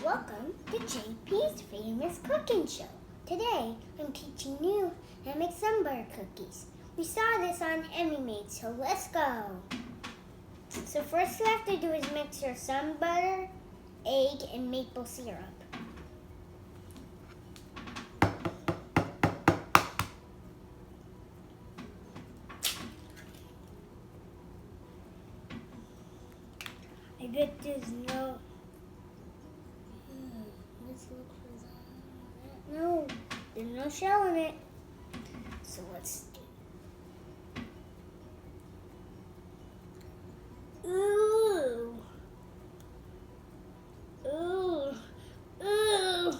Welcome to JP's Famous Cooking Show. Today, I'm teaching you how to make some butter cookies. We saw this on Emmy Made, so let's go. So first you have to do is mix your sun butter, egg, and maple syrup. I bet there's no... Let's look for that. No, there's no shell in it. So let's do... Ooh. Ooh. Ooh. Ooh.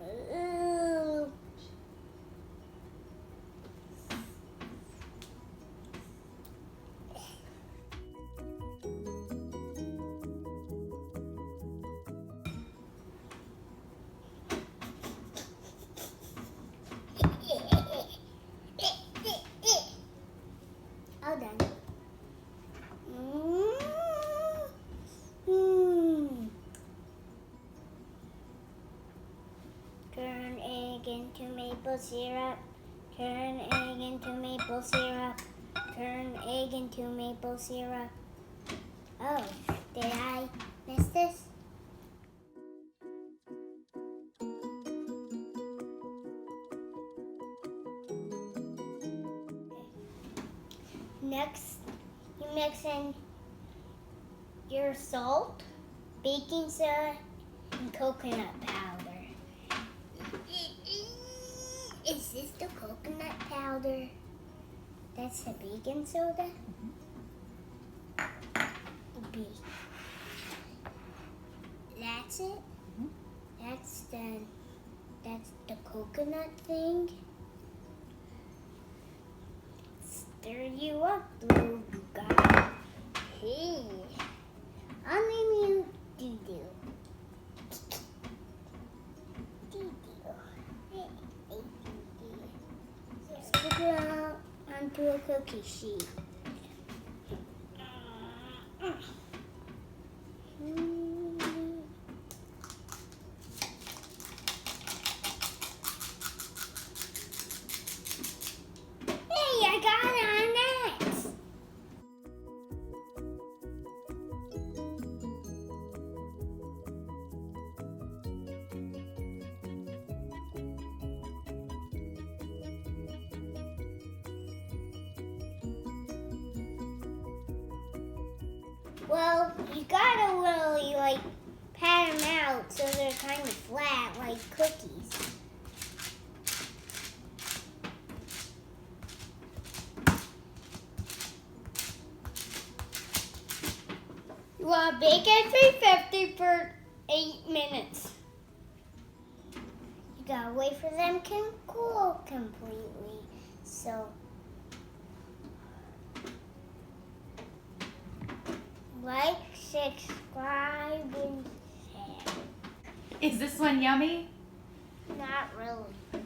Ooh. All done. Turn egg into maple syrup. Turn egg into maple syrup. Turn egg into maple syrup. Oh, did I miss this? Next, you mix in your salt, baking soda, and coconut powder. Is this the coconut powder? That's the baking soda? B. That's it? That's the coconut thing. Stir you up, little guy. Hey, I'll name you Doo-Doo. Doo-Doo. Hey, Doo-Doo. Scoop it out onto a cookie sheet. Hey, I got it on next. Well, you gotta really pat them out so they're kind of flat like cookies. You want to bake at 350 for 8 minutes. You gotta wait for them to cool completely. So, like, subscribe, and share. Is this one yummy? Not really.